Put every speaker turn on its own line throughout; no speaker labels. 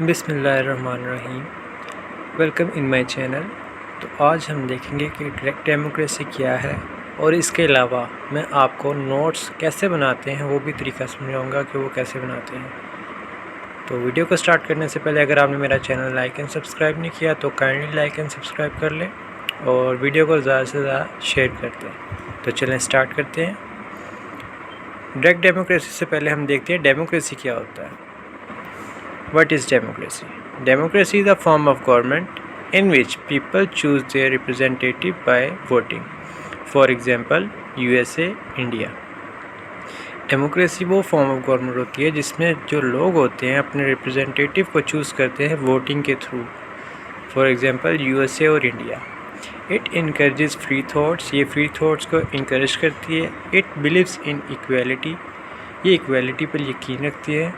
बिस्मिल्लाहिर्रहमानिर्रहीम। Welcome in my channel. तो आज हम देखेंगे कि डायरेक्ट डेमोक्रेसी क्या है और इसके अलावा मैं आपको नोट्स कैसे बनाते हैं वो भी तरीका समझाऊंगा कि वो कैसे बनाते हैं। तो वीडियो को स्टार्ट करने से पहले अगर आपने मेरा चैनल लाइक एंड सब्सक्राइब नहीं किया तो काइंडली लाइक एंड सब्सक्राइब कर लें और वीडियो को ज़्यादा से ज़्यादा शेयर कर दें। तो चलें स्टार्ट करते हैं। डायरेक्ट डेमोक्रेसी से पहले हम देखते हैं डेमोक्रेसी क्या होता है। What is democracy? Democracy is a form of government in which people choose their representative by voting. For example, USA, India. Democracy वो फॉर्म ऑफ गवर्नमेंट होती है जिसमें जो लोग होते हैं अपने रिप्रेजेंटेटिव को चूज़ करते हैं वोटिंग के थ्रू। फॉर एग्जांपल यूएसए और India. It encourages free thoughts, ये फ्री थॉट्स को इनकरेज करती है। इट बिलीव्स इन इक्वालिटी, ये इक्वालिटी पर यकीन रखती है।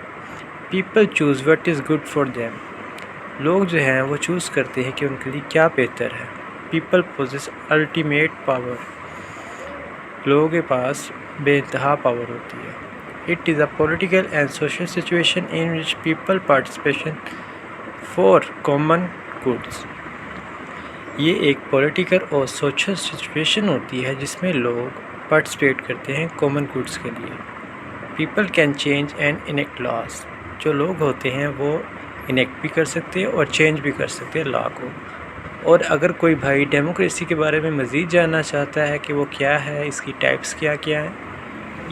People choose what is good for them, लोग जो हैं वो चूज़ करते हैं कि उनके लिए क्या बेहतर है। पीपल पोजेस अल्टीमेट पावर, लोगों के पास बेइंतहा पावर होती है। It is a political and social situation in which people participation for common goods, ये एक पॉलिटिकल और सोशल सिचुएशन होती है जिसमें लोग पार्टिसिपेट करते हैं कॉमन गुड्स के लिए। People can change and enact laws, जो लोग होते हैं वो इनेक्ट भी कर सकते हैं और चेंज भी कर सकते हैं लॉ को। और अगर कोई भाई डेमोक्रेसी के बारे में मज़ीद जानना चाहता है कि वो क्या है, इसकी टाइप्स क्या क्या हैं,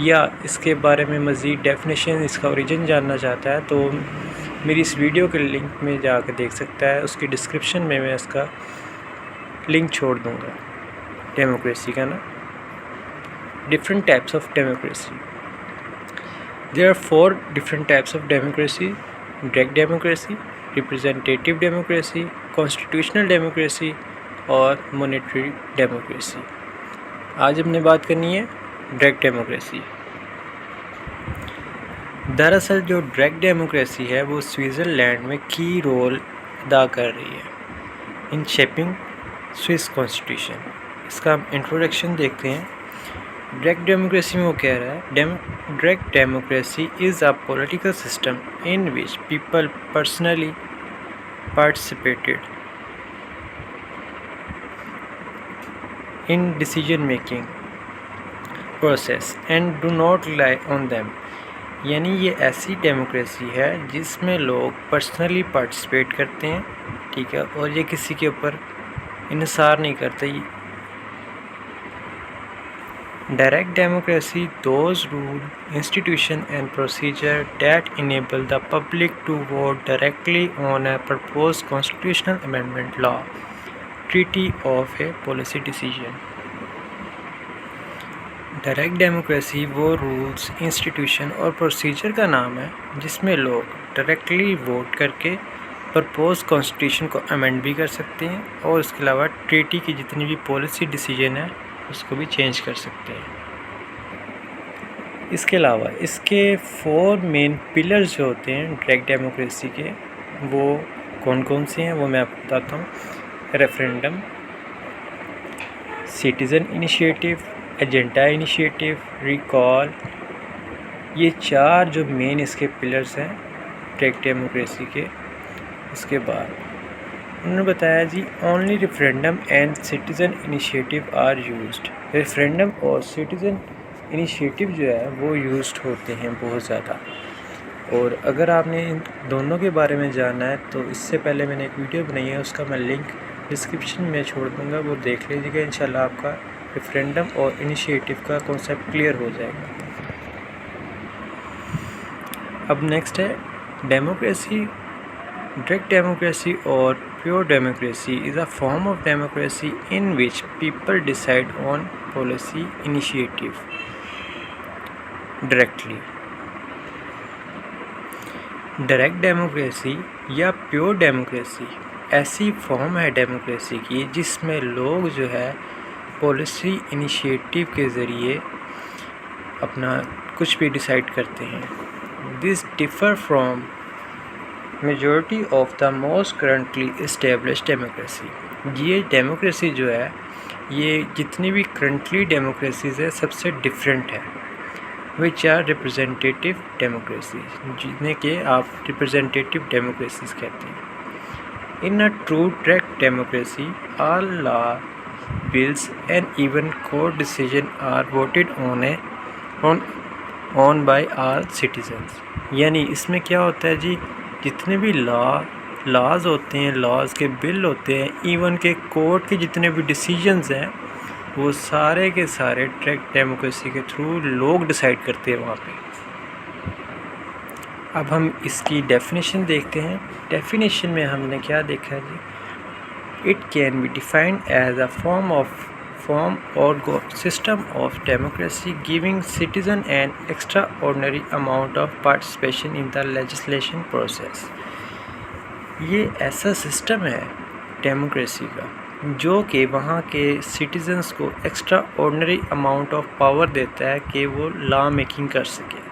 या इसके बारे में मज़ीद डेफिनेशन, इसका ओरिजिन जानना चाहता है, तो मेरी इस वीडियो के लिंक में जाकर देख सकता है। उसकी डिस्क्रिप्शन में मैं इसका लिंक छोड़ दूँगा डेमोक्रेसी का ना। Different types of democracy. There are 4 different types of democracy: direct democracy, representative democracy, constitutional democracy और monetary democracy। आज हमने बात करनी है डायरेक्ट डेमोक्रेसी। दरअसल जो डायरेक्ट डेमोक्रेसी है वो स्विट्ज़रलैंड में की रोल अदा कर रही है इन शेपिंग स्विस कॉन्स्टिट्यूशन। इसका हम इंट्रोडक्शन देखते हैं। डायरेक्ट डेमोक्रेसी में वो कह रहा है, direct democracy is a political system in which people personally participated in decision making process and do not rely on them. यानी ये ऐसी डेमोक्रेसी है जिसमें लोग पर्सनली पार्टिसिपेट करते हैं, ठीक है, और ये किसी के ऊपर इन्हिसार नहीं करते। Direct democracy, those rule, institution and procedure that enable the public to vote directly on a proposed constitutional amendment law, treaty of a policy decision. Direct democracy वो रूल्स, इंस्टीट्यूशन और प्रोसीजर का नाम है जिसमें लोग डायरेक्टली वोट करके propose constitution को amend भी कर सकते हैं और इसके अलावा ट्रीटी की जितनी भी पॉलिसी डिसीजन है उसको भी चेंज कर सकते हैं। इसके अलावा इसके 4 मेन पिलर्स जो होते हैं डायरेक्ट डेमोक्रेसी के, वो कौन कौन से हैं वो मैं आपको बताता हूँ। Referendum, citizen initiative, agenda initiative, recall, ये 4 जो मेन इसके पिलर्स हैं डायरेक्ट डेमोक्रेसी के। इसके बाद उन्होंने बताया जी only referendum and citizen initiative are used. Referendum और सिटीज़न इनिशिएटिव जो है वो यूज्ड होते हैं बहुत ज़्यादा। और अगर आपने इन दोनों के बारे में जानना है तो इससे पहले मैंने एक वीडियो बनाई है, उसका मैं लिंक डिस्क्रिप्शन में छोड़ दूँगा, वो देख लीजिएगा। इंशाल्लाह आपका रेफरेंडम और इनिशिएटिव का कॉन्सेप्ट क्लियर हो जाएगा। अब नेक्स्ट है डेमोक्रेसी। डायरेक्ट डेमोक्रेसी और pure democracy is a form of democracy in which people decide on policy initiative directly. Direct democracy या प्योर डेमोक्रेसी ऐसी फॉर्म है डेमोक्रेसी की जिसमें लोग जो है पॉलिसी इनिशिएटिव के ज़रिए अपना कुछ भी डिसाइड करते हैं। This differ from majority of the most currently established democracy. ये डेमोक्रेसी जो है ये जितनी भी करंटली डेमोक्रेसीज़ है सबसे डिफरेंट है। विच आर रिप्रेजेंटेटिव डेमोक्रेसी, जिन्हें कि आप रिप्रेजेंटेटिव डेमोक्रेसीज कहते हैं। In a true direct democracy all law bills and even court decision are voted on by all citizens। यानी इसमें क्या होता है जी, जितने भी लॉज होते हैं, लॉज के बिल होते हैं, इवन के कोर्ट के जितने भी डिसीजंस हैं, वो सारे के सारे डायरेक्ट डेमोक्रेसी के थ्रू लोग डिसाइड करते हैं वहाँ पे। अब हम इसकी डेफिनेशन देखते हैं। डेफिनेशन में हमने क्या देखा है जी, it can be defined as a form or system of democracy giving citizen an extraordinary amount of participation in the legislation process। ये ऐसा सिस्टम है डेमोक्रेसी का जो कि वहाँ के सिटीजन्स को extra ordinary amount of power देता है कि वो लॉ मेकिंग कर सके।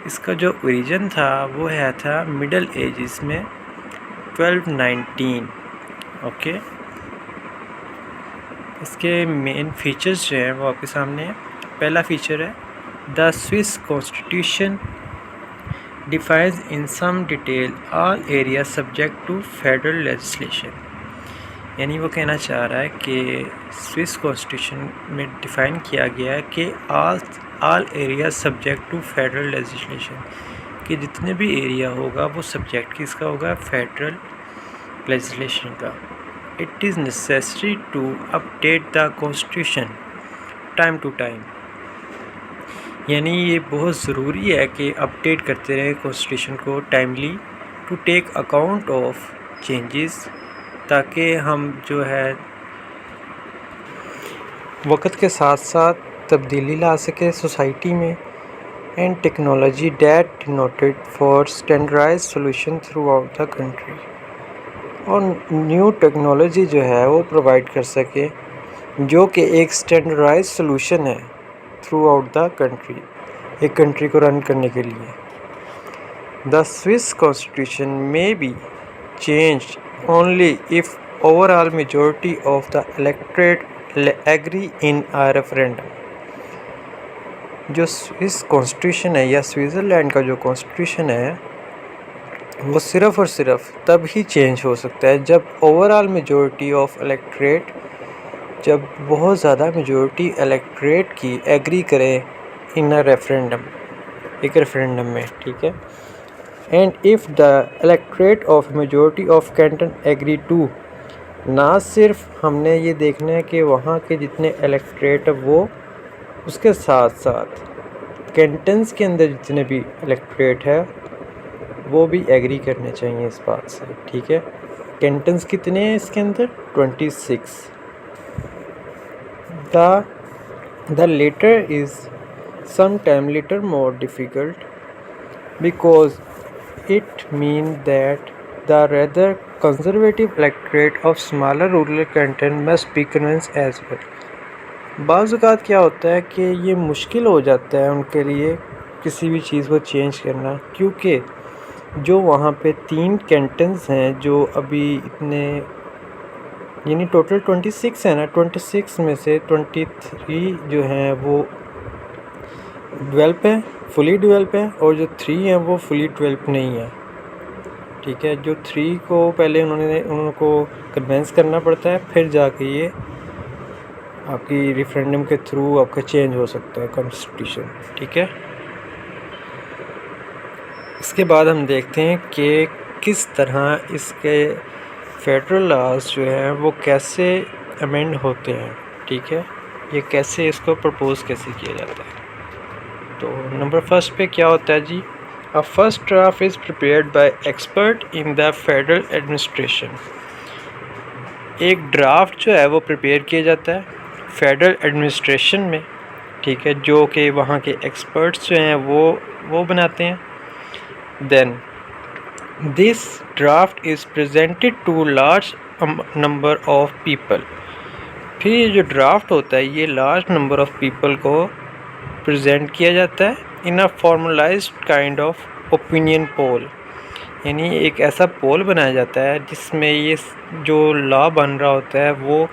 इसका जो ओरिजिन था वो है था मिडल एजेस में 1219। ओके, इसके मेन फीचर्स जो हैं वो आपके सामने है। पहला फीचर है the Swiss constitution defines in some detail all area subject to federal legislation. यानी वो कहना चाह रहा है कि स्विस कॉन्स्टिट्यूशन में डिफ़ाइन किया गया है कि all area subject to federal legislation, कि जितने भी एरिया होगा वो सब्जेक्ट किसका होगा, फेडरल लेजिस्लेशन का। It is necessary to update the constitution time to time. यानी ये बहुत ज़रूरी है कि अपडेट करते रहे कॉन्स्टिट्यूशन को timely, to take account of changes, ताकि हम जो है वक्त के साथ साथ तब्दीली ला सके सोसाइटी में। And technology that noted for standardise solution throughout the country, और न्यू टेक्नोलॉजी जो है वो प्रोवाइड कर सके जो कि एक स्टैंडर्डाइज सोल्यूशन है थ्रू आउट द कंट्री, एक कंट्री को रन करने के लिए। The Swiss constitution may be changed only if overall majority of the electorate agree in a referendum. जो स्विस कॉन्स्टिट्यूशन है या स्विट्ज़रलैंड का जो कॉन्स्टिट्यूशन है वो सिर्फ़ और सिर्फ तब ही चेंज हो सकता है जब ओवरऑल मेजॉरिटी ऑफ इलेक्टोरेट, जब बहुत ज़्यादा मेजॉरिटी इलेक्टोरेट की एग्री करे इन अ रेफरेंडम, एक रेफरेंडम में, ठीक है। And if the electorate of majority of canton agree to, ना सिर्फ हमने ये देखना है कि वहाँ के जितने इलेक्टोरेट है वो, उसके साथ साथ कैंटन्स के अंदर जितने भी इलेक्टोरेट है वो भी एग्री करने चाहिए इस बात से, ठीक है। कैंटन्स कितने हैं इसके अंदर, 26। The latter is sometime little more difficult because it means that the rather conservative electorate of smaller rural canton must be convinced as well। बाज़ औक़ात क्या होता है कि ये मुश्किल हो जाता है उनके लिए किसी भी चीज़ को चेंज करना, क्योंकि जो वहाँ पे 3 कैंटन्स हैं जो अभी इतने, यानी टोटल 26 है ना, 26 में से 23 जो हैं वो डेवलप है, फुली डेवलप है, और जो 3 हैं वो फुली डेवलप नहीं है, ठीक है। जो 3 को पहले उनको कन्वेंस करना पड़ता है, फिर जाके ये आपकी रेफरेंडम के थ्रू आपका चेंज हो सकता है कॉन्स्टिट्यूशन, ठीक है। इसके बाद हम देखते हैं कि किस तरह इसके फेडरल लॉज जो हैं वो कैसे अमेंड होते हैं, ठीक है। ये कैसे, इसको प्रपोज कैसे किया जाता है। तो नंबर फर्स्ट पे क्या होता है जी, a first draft is prepared by expert in the federal administration. एक ड्राफ्ट जो है वो प्रिपेयर किया जाता है फेडरल एडमिनिस्ट्रेशन में, ठीक है, जो कि वहाँ के एक्सपर्ट्स जो हैं वो बनाते हैं। Then this draft is presented to large number of people. फिर ये जो ड्राफ्ट होता है ये लार्ज नंबर ऑफ पीपल को प्रेजेंट किया जाता है in a formalized kind of opinion poll. यानी एक ऐसा पोल बनाया जाता है जिसमें ये जो लॉ बन रहा होता है वो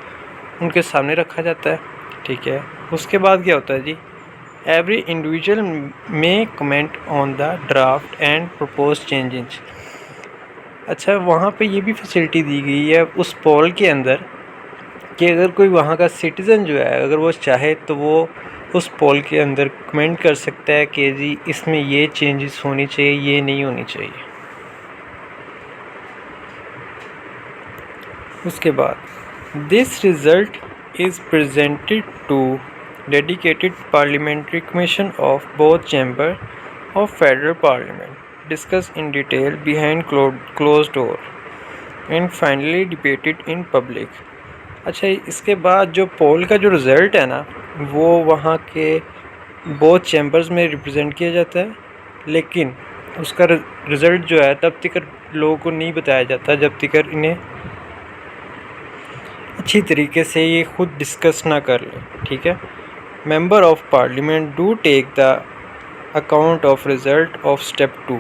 उनके सामने रखा जाता है, ठीक है। उसके बाद क्या होता है जी, एवरी इंडिविजुअल में comment on the draft and propose changes. अच्छा, वहाँ पे ये भी फैसिलिटी दी गई है उस पोल के अंदर कि अगर कोई वहाँ का सिटीज़न जो है, अगर वो चाहे तो वो उस पोल के अंदर कमेंट कर सकता है कि जी इसमें ये चेंजेस होनी चाहिए, ये नहीं होनी चाहिए। उसके बाद this result is presented to dedicated parliamentary commission of both chamber of federal parliament, discuss in detail behind close door and finally debated in public. अच्छा, इसके बाद जो पोल का जो रिज़ल्ट है ना, वो वहाँ के बोथ चैम्बर्स में रिप्रेजेंट किया जाता है, लेकिन उसका रिज़ल्ट जो है तब तक लोगों को नहीं बताया जाता जब तक इन्हें अच्छी तरीके से ये खुद डिस्कस ना कर ले। ठीक है। Member of parliament do take the account of result of step 2।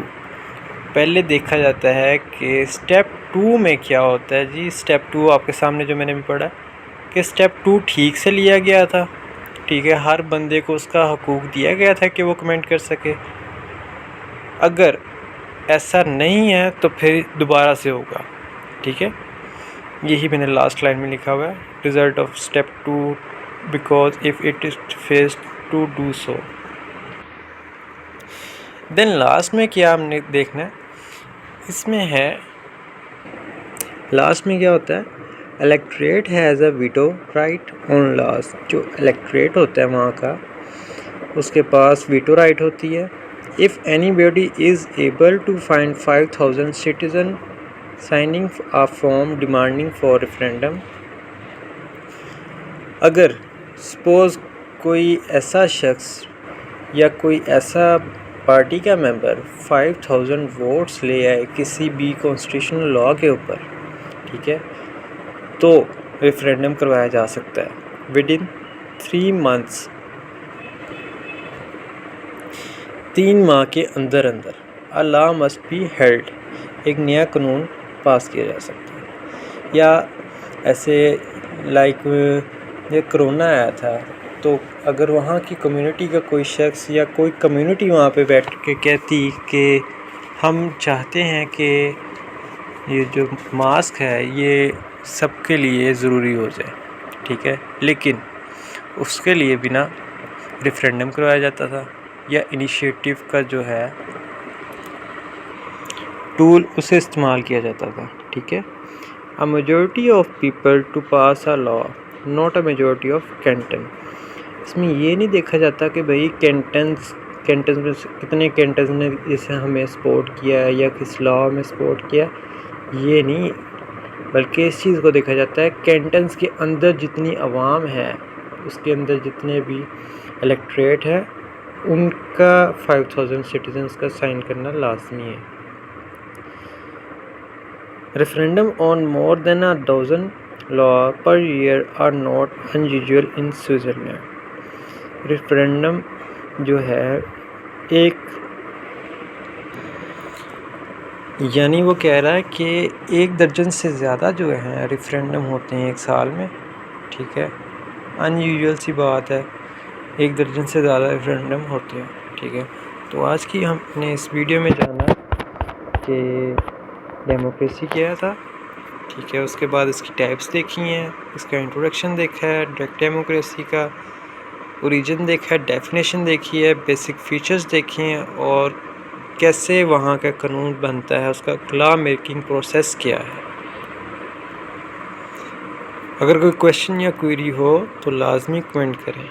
पहले देखा जाता है कि स्टेप 2 में क्या होता है जी। स्टेप 2 आपके सामने जो मैंने भी पढ़ा कि स्टेप 2 ठीक से लिया गया था। ठीक है, हर बंदे को उसका हकूक़ दिया गया था कि वो कमेंट कर सके। अगर ऐसा नहीं है तो फिर दोबारा से होगा। ठीक है, यही मैंने लास्ट लाइन में लिखा हुआ है, result of step 2 because if it is faced to do so. Then last में क्या हमने देखना है, इसमें है लास्ट में क्या होता है, electorate has a veto right on laws. जो इलेक्ट्रेट होता है वहाँ का, उसके पास वीटो राइट होती है। If anybody is able to find 5000 citizen signing a form demanding for referendum. अगर सपोज़ कोई ऐसा शख्स या कोई ऐसा पार्टी का मेंबर 5000 वोट्स ले आए किसी भी कॉन्स्टिट्यूशनल लॉ के ऊपर, ठीक है, तो रेफरेंडम करवाया जा सकता है विद इन 3 मंथ्स। 3 माह के अंदर अंदर a law must be held, एक नया कानून पास किया जा सकता है। या ऐसे लाइक ये कोरोना आया था, तो अगर वहाँ की कम्युनिटी का कोई शख्स या कोई कम्युनिटी वहाँ पे बैठ के कहती कि हम चाहते हैं कि ये जो मास्क है ये सबके लिए ज़रूरी हो जाए, ठीक है, लेकिन उसके लिए बिना रेफरेंडम करवाया जाता था या इनिशिएटिव का जो है टूल उसे इस्तेमाल किया जाता था। ठीक है, a majority of people to pass a law not a majority of canton. इसमें ये नहीं देखा जाता कि भाई कैंटन्स में कितने कैंटन्स ने इसे हमें सपोर्ट किया है या किस लॉ में सपोर्ट किया, ये नहीं, बल्कि इस चीज़ को देखा जाता है कैंटन्स के अंदर जितनी आवाम है, उसके अंदर जितने भी इलेक्ट्रेट है, उनका 5000 सिटीजन्स का साइन करना लाजमी है। Referendum on more than a dozen laws per year are not unusual in Switzerland. Referendum जो है एक, यानी वो कह रहा है कि 1 दर्जन से ज़्यादा जो है रेफरेंडम होते हैं एक साल में। ठीक है, अनयूजुअल सी बात है, 1 दर्जन से ज़्यादा रेफरेंडम होते हैं। ठीक है, तो आज की हमने इस वीडियो में जाना कि डेमोक्रेसी क्या था। ठीक है, उसके बाद इसकी टाइप्स देखी हैं, इसका इंट्रोडक्शन देखा है, डायरेक्ट डेमोक्रेसी का ओरिजिन देखा है, डेफिनेशन देखी है, बेसिक फीचर्स देखे हैं और कैसे वहाँ का कानून बनता है, उसका लॉ मेकिंग प्रोसेस क्या है। अगर कोई क्वेश्चन या क्वेरी हो तो लाजमी कमेंट करें।